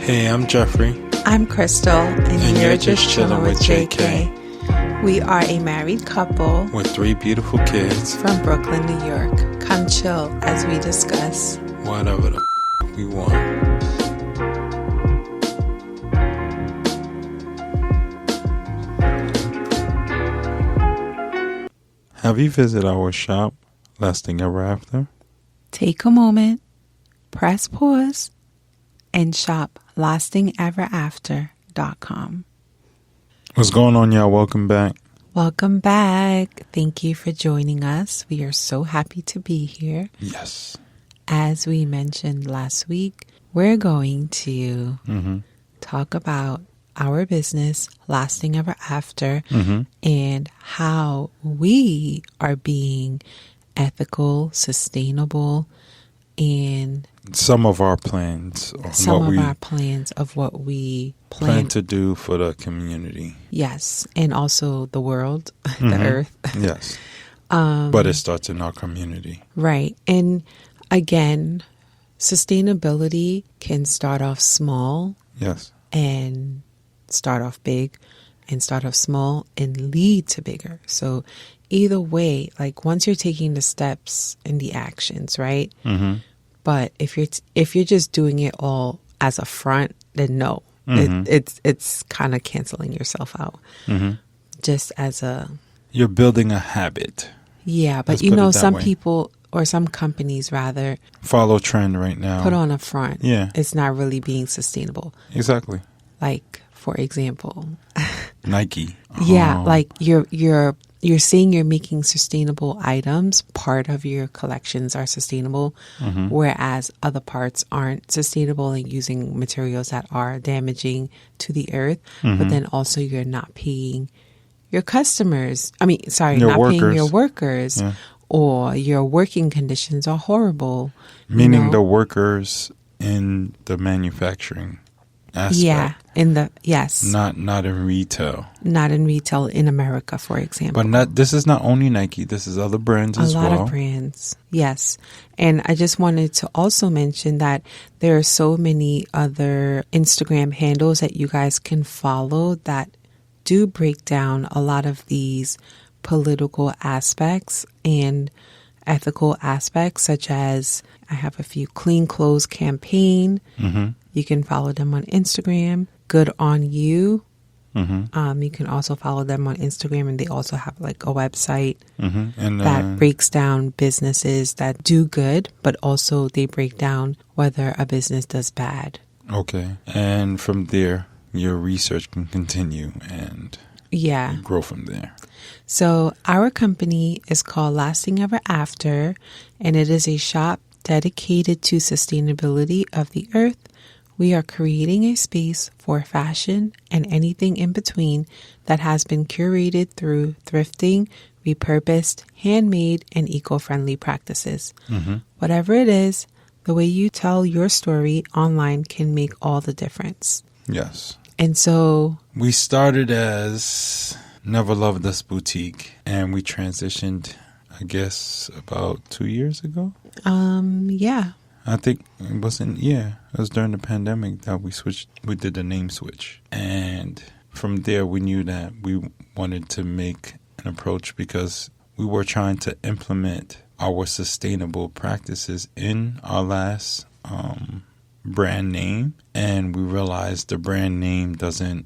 Hey, I'm Jeffrey. I'm Crystal, and you're just chilling with JK. We are a married couple with 3 beautiful kids from Brooklyn, New York. Come chill as we discuss whatever the we want. Have you visited our shop, Lasting Ever After? Take a moment, press pause, and shop lastingeverafter.com. What's going on, y'all? Welcome back. Welcome back. Thank you for joining us. We are so happy to be here. Yes. As we mentioned last week, we're going to talk about our business, Lasting Ever After, and how we are being ethical, sustainable, and some of our plans. Our plans of what we plan to do for the community. Yes, and also the world, the earth. Yes. But it starts in our community. Right. And again, sustainability can start off small. Yes. And start off big and start off small and lead to bigger. So either way, like once you're taking the steps and the actions, right? But if you're just doing it all as a front, then no, it's kind of canceling yourself out. Just as you're building a habit. Yeah, but some people or some companies rather follow trend right now. Put on a front. Yeah, it's not really being sustainable. Exactly. Like for example, Nike. Yeah, like you're saying you're making sustainable items. Part of your collections are sustainable, whereas other parts aren't sustainable and using materials that are damaging to the earth. But then also you're not paying your customers. Paying your workers, or your working conditions are horrible. Meaning the workers in the manufacturing aspect. Yeah, not in retail. Not in retail in America, for example. But this is not only Nike. This is other brands as well. A lot of brands, yes. And I just wanted to also mention that there are so many other Instagram handles that you guys can follow that do break down a lot of these political aspects and ethical aspects, such as I have a few Clean Clothes campaign. You can follow them on Instagram. Good on You. You can also follow them on Instagram, and they also have like a website that breaks down businesses that do good, but also they break down whether a business does bad. Okay. And from there, your research can continue and grow from there. So our company is called Lasting Ever After, and it is a shop dedicated to sustainability of the earth. We are creating a space for fashion and anything in between that has been curated through thrifting, repurposed, handmade, and eco-friendly practices. Whatever it is, the way you tell your story online can make all the difference. Yes. And so we started as Never Loved Us Boutique, and we transitioned, I guess, about 2 years ago. Yeah. I think it was during the pandemic that we did the name switch. And from there, we knew that we wanted to make an approach because we were trying to implement our sustainable practices in our last brand name. And we realized the brand name doesn't,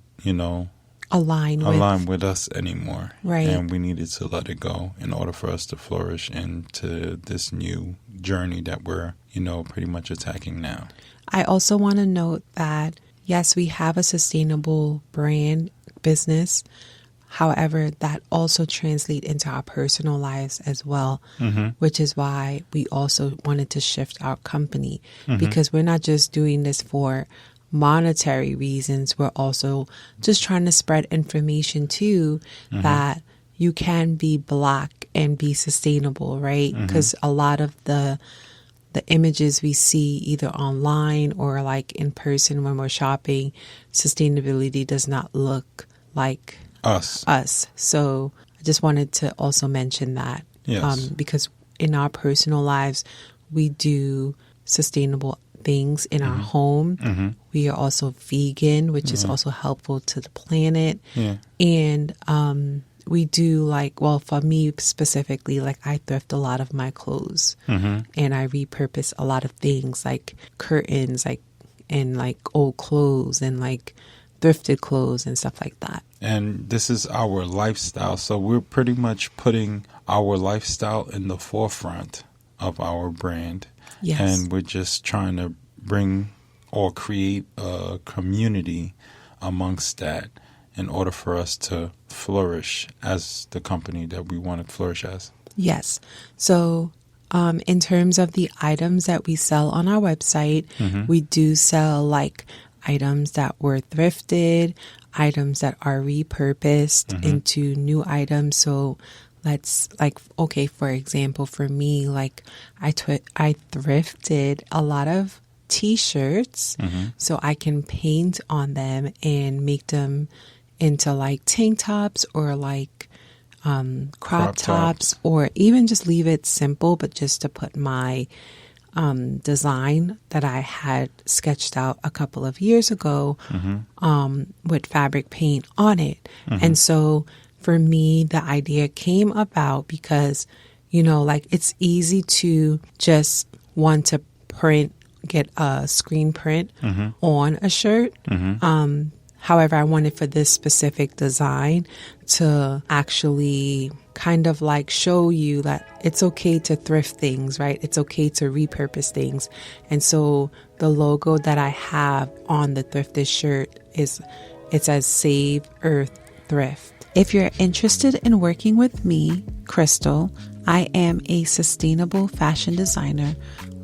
align with us anymore. Right. And we needed to let it go in order for us to flourish into this new journey that we're, pretty much attacking now. I also want to note that, yes, we have a sustainable brand business. However, that also translates into our personal lives as well, which is why we also wanted to shift our company because we're not just doing this for monetary reasons. We're also just trying to spread information too that you can be Black and be sustainable, right? Because a lot of the images we see either online or like in person when we're shopping, sustainability does not look like us. So I just wanted to also mention that because in our personal lives, we do sustainable things in our home. Mm-hmm. We are also vegan, which is also helpful to the planet. Yeah. And we do for me specifically, I thrift a lot of my clothes, and I repurpose a lot of things like curtains, and old clothes and thrifted clothes and stuff like that. And this is our lifestyle. So we're pretty much putting our lifestyle in the forefront of our brand. Yes. And we're just trying to bring or create a community amongst that in order for us to flourish as the company that we want to flourish as. Yes. So in terms of the items that we sell on our website, we do sell items that were thrifted, items that are repurposed into new items. So let's for example, for me, I thrifted a lot of t-shirts so I can paint on them and make them into tank tops or crop tops, or even just leave it simple, but just to put my design that I had sketched out a couple of years ago with fabric paint on it. And so for me, the idea came about because, it's easy to just want to get a screen print on a shirt. However, I wanted for this specific design to actually kind of show you that it's okay to thrift things, right? It's okay to repurpose things. And so the logo that I have on the thrifted shirt it says Save Earth Thrift. If you're interested in working with me, Crystal, I am a sustainable fashion designer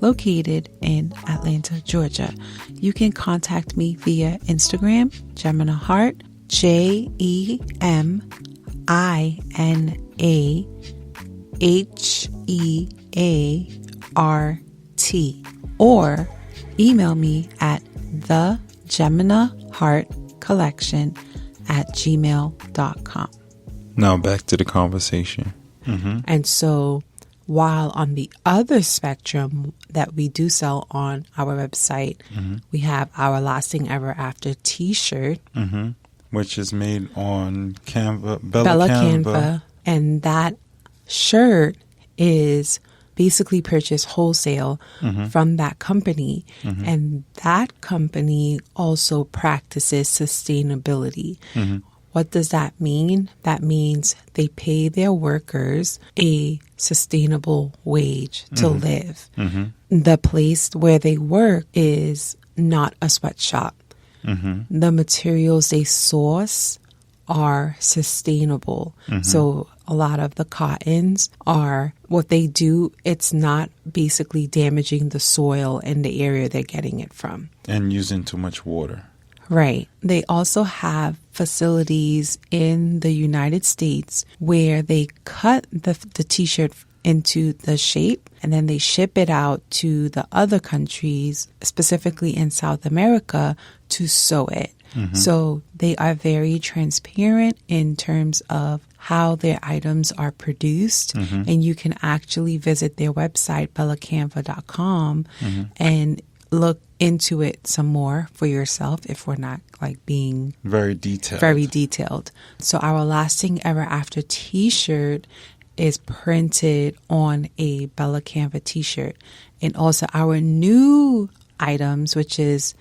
located in Atlanta, Georgia. You can contact me via Instagram, Gemina Hart, JeminaHeart, or email me at thegeminaheartcollection@gmail.com. Now back to the conversation. And so while on the other spectrum that we do sell on our website, we have our Lasting Ever After t-shirt. Which is made on Canva, Bella Canva. And that shirt is basically purchased wholesale from that company. And that company also practices sustainability. What does that mean? That means they pay their workers a sustainable wage to live. The place where they work is not a sweatshop. The materials they source are sustainable. So a lot of the cottons are what they do. It's not basically damaging the soil and the area they're getting it from. And using too much water. Right. They also have facilities in the United States where they cut the t-shirt into the shape and then they ship it out to the other countries, specifically in South America, to sew it. So they are very transparent in terms of how their items are produced. And you can actually visit their website, bellacanva.com, and look into it some more for yourself if we're not being very detailed. So our Lasting Ever After t-shirt is printed on a Bella Canva t-shirt. And also our new items, which is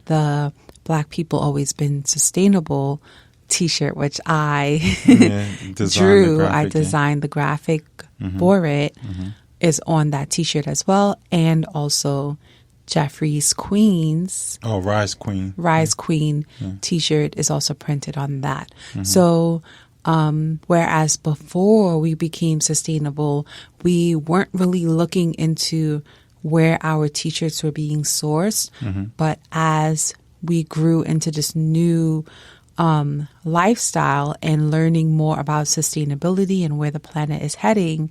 the Black People Always Been Sustainable t-shirt, which I drew. I designed the graphic for it, is on that t-shirt as well. And also Jeffrey's Queens. Oh, Rise Queen. Rise Queen t-shirt is also printed on that. So whereas before we became sustainable, we weren't really looking into where our t-shirts were being sourced. But as we grew into this new lifestyle and learning more about sustainability and where the planet is heading,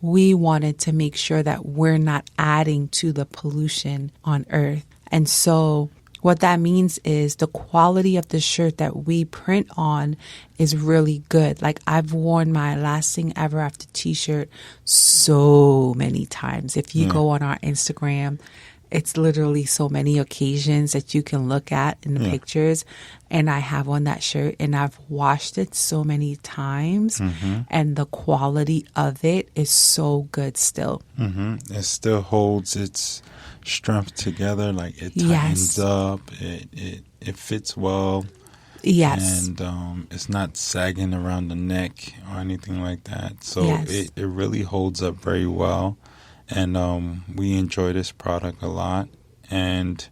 we wanted to make sure that we're not adding to the pollution on Earth. And so what that means is the quality of the shirt that we print on is really good. I've worn my Lasting Ever After t-shirt so many times. If you go on our Instagram it's literally so many occasions that you can look at in the Yeah. pictures. And I have on that shirt and I've washed it so many times, and the quality of it is so good still. It still holds its strength together. Like it Yes. tightens up. It fits well. Yes. And it's not sagging around the neck or anything like that. So Yes. it really holds up very well. And we enjoy this product a lot. And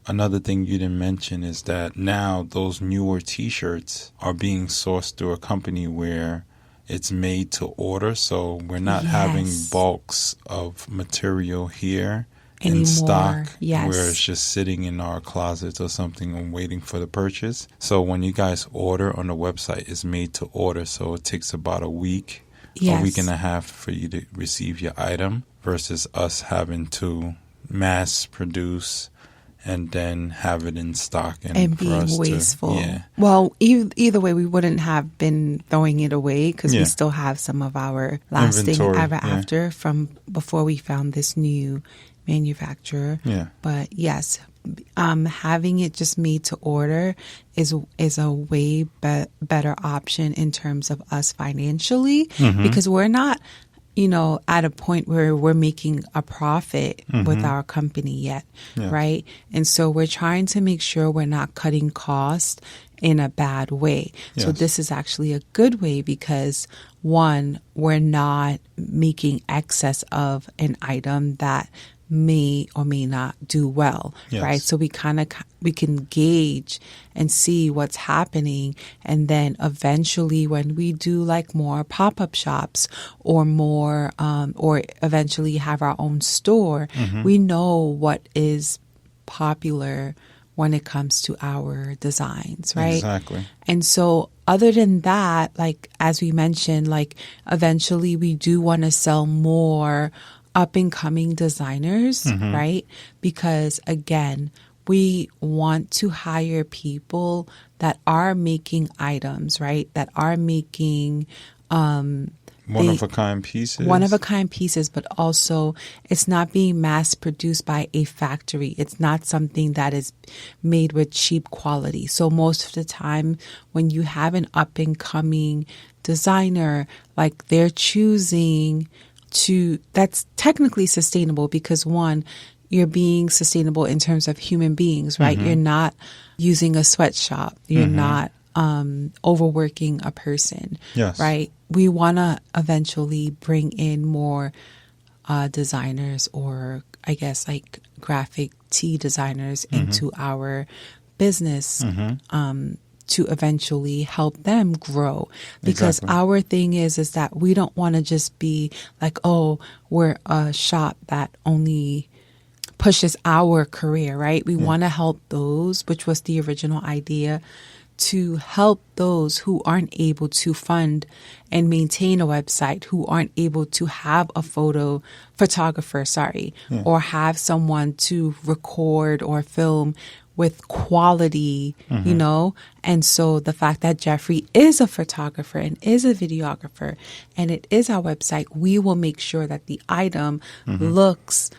another thing you didn't mention is that now those newer T-shirts are being sourced through a company where it's made to order. So we're not having Yes. bulks of material here Anymore. in stock, Yes. where it's just sitting in our closets or something and waiting for the purchase. So when you guys order on the website, it's made to order. So it takes about a week, Yes. a week and a half for you to receive your item versus us having to mass produce and then have it in stock And for being us wasteful. yeah. Well, either way, we wouldn't have been throwing it away because Yeah. we still have some of our lasting Inventory, ever yeah. after from before we found this new manufacturer. Yeah. But yes, having it just made to order is a way better option in terms of us financially, because we're not, at a point where we're making a profit with our company yet, Yeah. right? And so we're trying to make sure we're not cutting costs in a bad way. So Yes. this is actually a good way because, one, we're not making excess of an item that may or may not do well, Yes. right? So we can gauge and see what's happening, and then eventually when we do like more pop-up shops or more or eventually have our own store, we know what is popular when it comes to our designs, right? Exactly. And so other than that, like as we mentioned, like eventually we do want to sell more up and coming designers, right? Because again, we want to hire people that are making items, right? That are making One-of-a-kind pieces. one-of-a-kind pieces, but also it's not being mass-produced by a factory. It's not something that is made with cheap quality. So most of the time when you have an up-and-coming designer, like they're choosing that's technically sustainable because, one, you're being sustainable in terms of human beings, right? You're not using a sweatshop. You're not overworking a person, Yes. right? We want to eventually bring in more designers, or I guess like graphic tee designers into our business to eventually help them grow. Because Exactly. our thing is that we don't want to just be like, oh, we're a shop that only pushes our career, right? We want to help those, which was the original idea, to help those who aren't able to fund and maintain a website, who aren't able to have a photographer, or have someone to record or film with quality, And so the fact that Jeffrey is a photographer and is a videographer and it is our website, we will make sure that the item looks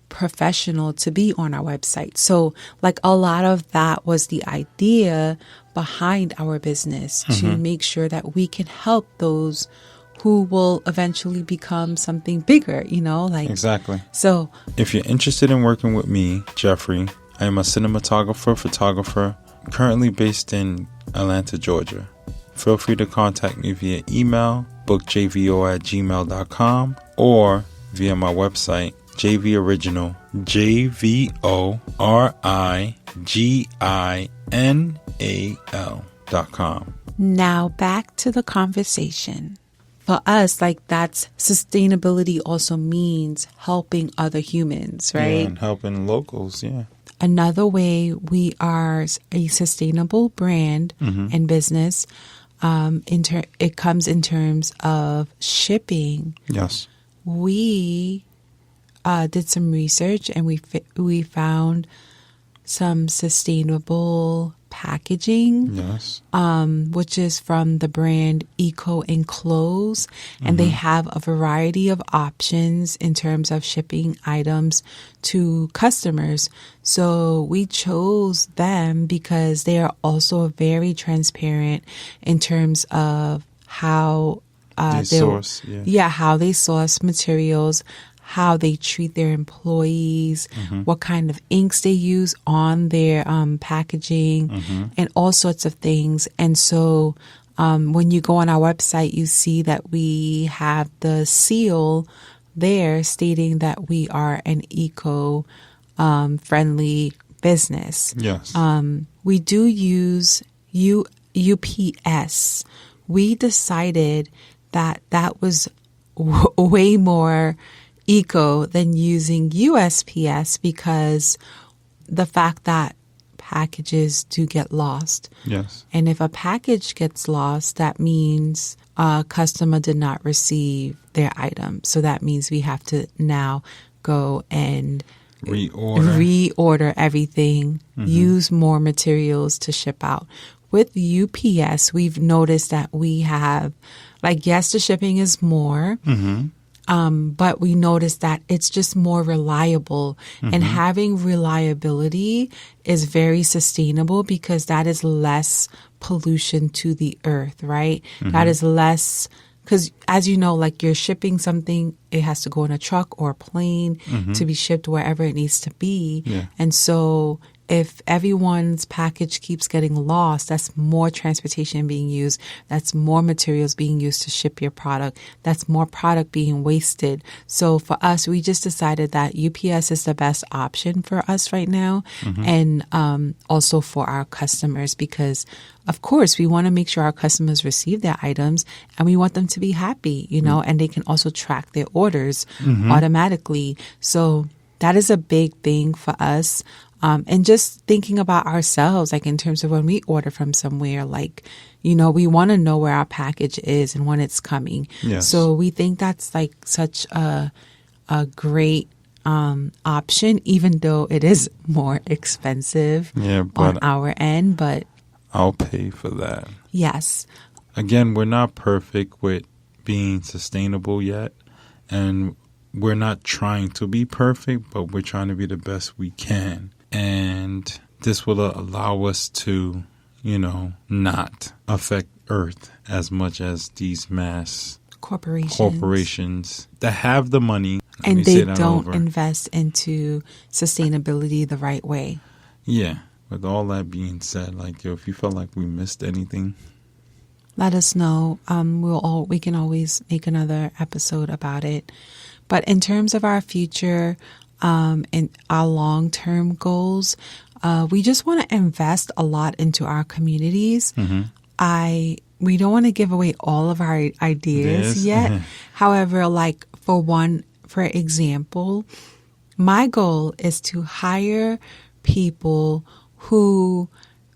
professional to be on our website. So like a lot of that was the idea behind our business, to make sure that we can help those who will eventually become something bigger, Exactly. So If you're interested in working with me, Jeffrey, I am a photographer, currently based in Atlanta, Georgia. Feel free to contact me via email, bookjvo@gmail.com, or via my website, JVOriginal, JVORIGINAL.com. now back to the conversation. For us, like that's sustainability also means helping other humans, right? Yeah, and helping locals, yeah. Another way we are a sustainable brand and business, it comes in terms of shipping. Yes. We did some research and we found some sustainable packaging, Yes. which is from the brand Eco Enclose, and they have a variety of options in terms of shipping items to customers. So we chose them because they are also very transparent in terms of how They source. Yeah. how they source materials, how they treat their employees, what kind of inks they use on their packaging, and all sorts of things. And so when you go on our website, you see that we have the seal there stating that we are an eco-friendly business. Yes. We do use UPS. We decided that was way more eco than using USPS because the fact that packages do get lost. Yes. And if a package gets lost, that means a customer did not receive their item. So that means we have to now go and reorder everything, use more materials to ship out. With UPS, we've noticed that we have, yes, the shipping is more, but we noticed that it's just more reliable. And having reliability is very sustainable because that is less pollution to the earth, right? That is less, because as you know, you're shipping something, it has to go in a truck or a plane to be shipped wherever it needs to be. Yeah. And so if everyone's package keeps getting lost, that's more transportation being used. That's more materials being used to ship your product. That's more product being wasted. So for us, we just decided that UPS is the best option for us right now. And also for our customers, because of course we want to make sure our customers receive their items and we want them to be happy, and they can also track their orders automatically. So that is a big thing for us. And just thinking about ourselves, in terms of when we order from somewhere, we want to know where our package is and when it's coming. Yes. So we think that's such a great option, even though it is more expensive on our end. But I'll pay for that. Yes. Again, we're not perfect with being sustainable yet. And we're not trying to be perfect, but we're trying to be the best we can. And this will allow us to, not affect Earth as much as these mass corporations that have the money. And they don't invest into sustainability the right way. Yeah. With all that being said, if you felt like we missed anything, let us know. We can always make another episode about it. But in terms of our future and our long-term goals, we just want to invest a lot into our communities. We don't want to give away all of our ideas yet. However, for example, my goal is to hire people who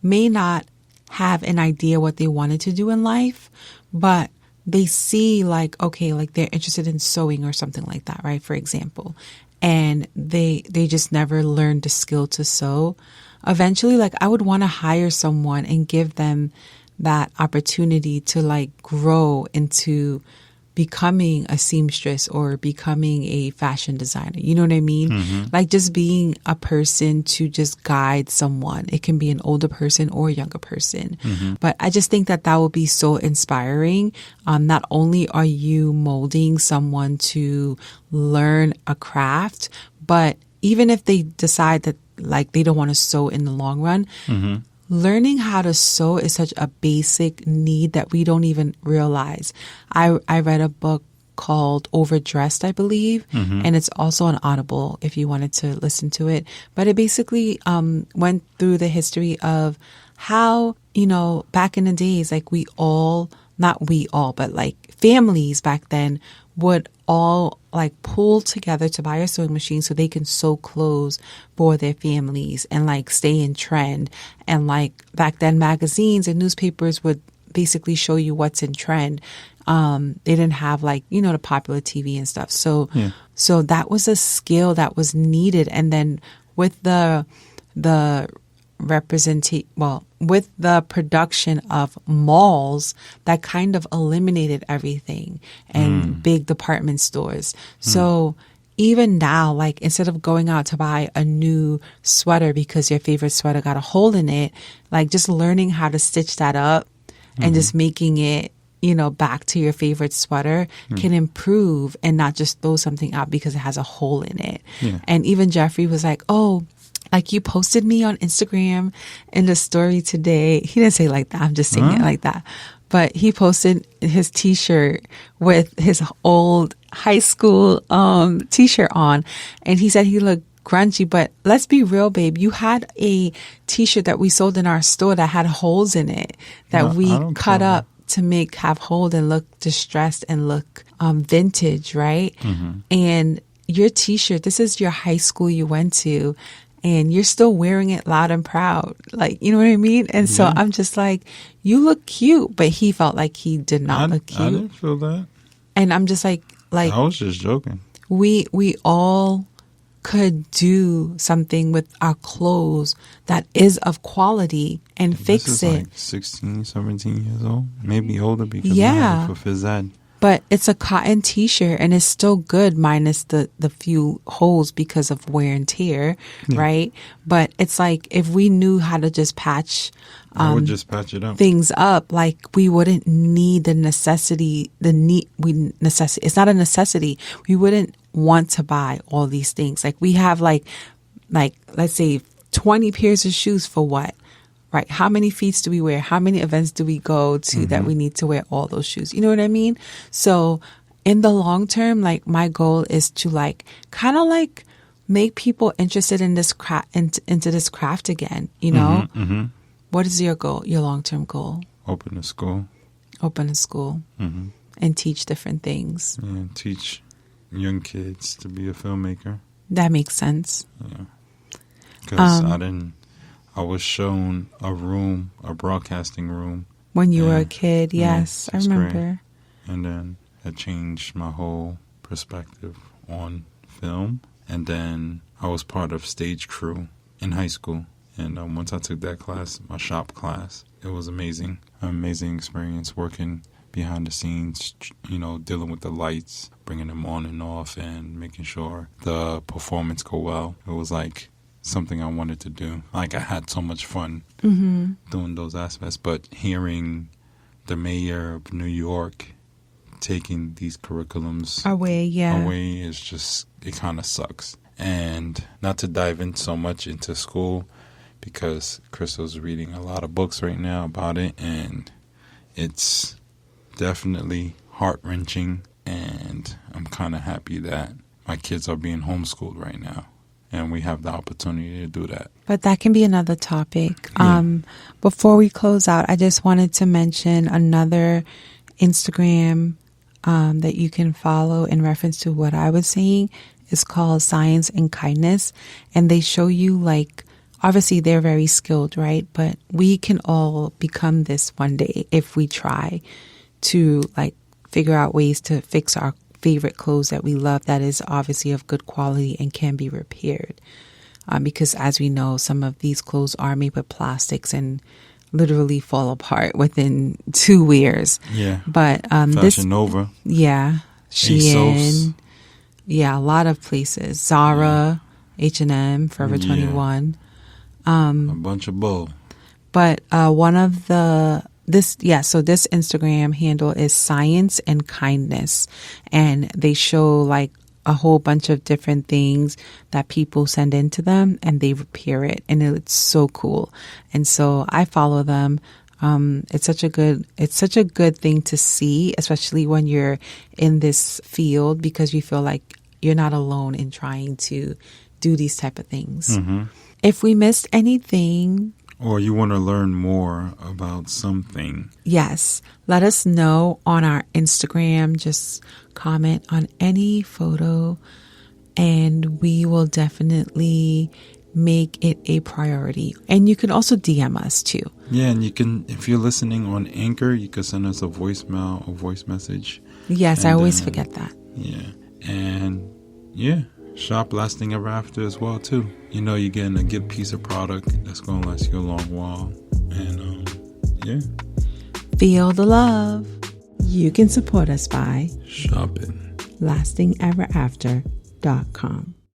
may not have an idea what they wanted to do in life, but they see they're interested in sewing or something like that, right? For example, and they just never learned the skill to sew. Eventually, I would want to hire someone and give them that opportunity to grow into becoming a seamstress or becoming a fashion designer. You know what I mean? Just being a person to just guide someone. It can be an older person or a younger person. But I just think that would be so inspiring. Not only are you molding someone to learn a craft, but even if they decide that they don't want to sew in the long run, learning how to sew is such a basic need that we don't even realize. I read a book called Overdressed, I believe, and it's also on Audible if you wanted to listen to it. But it basically went through the history of how, back in the days, families back then would all pull together to buy a sewing machine so they can sew clothes for their families and stay in trend. And back then magazines and newspapers would basically show you what's in trend. They didn't have the popular TV and stuff. So that was a skill that was needed. And then with the with the production of malls that kind of eliminated everything and big department stores. So even now, like instead of going out to buy a new sweater because your favorite sweater got a hole in it, like just learning how to stitch that up and just making it, back to your favorite sweater can improve and not just throw something out because it has a hole in it. Yeah. And even Jeffrey was like, oh, like you posted me on Instagram in the story today. He didn't say it like that. I'm just saying it like that. But he posted his T-shirt with his old high school T-shirt on. And he said he looked grungy. But let's be real, babe. You had a T-shirt that we sold in our store that had holes in it that we cut up to have hold and look distressed and look vintage, right? And your T-shirt, this is your high school you went to, and you're still wearing it loud and proud. Like, you know what I mean? And so I'm just like, you look cute. But he felt like he did not look cute. I didn't feel that. And I'm just like I was just joking. We all could do something with our clothes that is of quality and fix it. Like 16, 17 years old, maybe older because I have it for phys ed. But it's a cotton T-shirt and it's still good minus the few holes because of wear and tear, right? But it's like if we knew how to just patch I would just patch it up. Things up, like we wouldn't need the necessity, it's not a necessity. We wouldn't want to buy all these things. Like we have like let's say 20 pairs of shoes for what? Right. How many feet do we wear? How many events do we go to that we need to wear all those shoes? You know what I mean? So in the long term, like my goal is to like kind of like make people interested in this into this craft again. You know, What is your goal? Your long term goal? Open a school. Open a school and teach different things. Yeah, teach young kids to be a filmmaker. That makes sense. Yeah, because I was shown a broadcasting room. When you were a kid, yes, I remember. Grade. And then it changed my whole perspective on film. And then I was part of stage crew in high school. And once I took that class, my shop class, it was amazing. An amazing experience working behind the scenes, dealing with the lights, bringing them on and off, and making sure the performance go well. It was like something I wanted to do. Like I had so much fun doing those aspects, but hearing the mayor of New York taking these curriculums away is just, it kind of sucks. And not to dive in so much into school because Crystal's reading a lot of books right now about it, and it's definitely heart-wrenching, and I'm kind of happy that my kids are being homeschooled right now. And we have the opportunity to do that. But that can be another topic. Before we close out, I just wanted to mention another Instagram that you can follow in reference to what I was saying. It's called Science and Kindness. And they show you like, obviously they're very skilled, right? But we can all become this one day if we try to like figure out ways to fix our favorite clothes that we love that is obviously of good quality and can be repaired. Because as we know, some of these clothes are made with plastics and literally fall apart within 2 wears. Yeah. But Fashion Nova. Yeah. Shein. Yeah, a lot of places. Zara, H&M, Forever 21. A bunch of bull. But one of so this Instagram handle is Science and Kindness, and they show like a whole bunch of different things that people send into them and they repair it, and it's so cool. And so I follow them. It's such a good thing to see, especially when you're in this field, because you feel like you're not alone in trying to do these type of things. If we missed anything, or you want to learn more about something, yes, let us know on our Instagram. Just comment on any photo and we will definitely make it a priority. And you can also DM us too. Yeah, and you can, if you're listening on Anchor, you can send us a voicemail or voice message. Yes, I always forget that. Yeah. And yeah, Shop lasting ever after as well too. You know you're getting a good piece of product that's going to last you a long while. And yeah. Feel the love. You can support us by shopping lastingeverafter.com.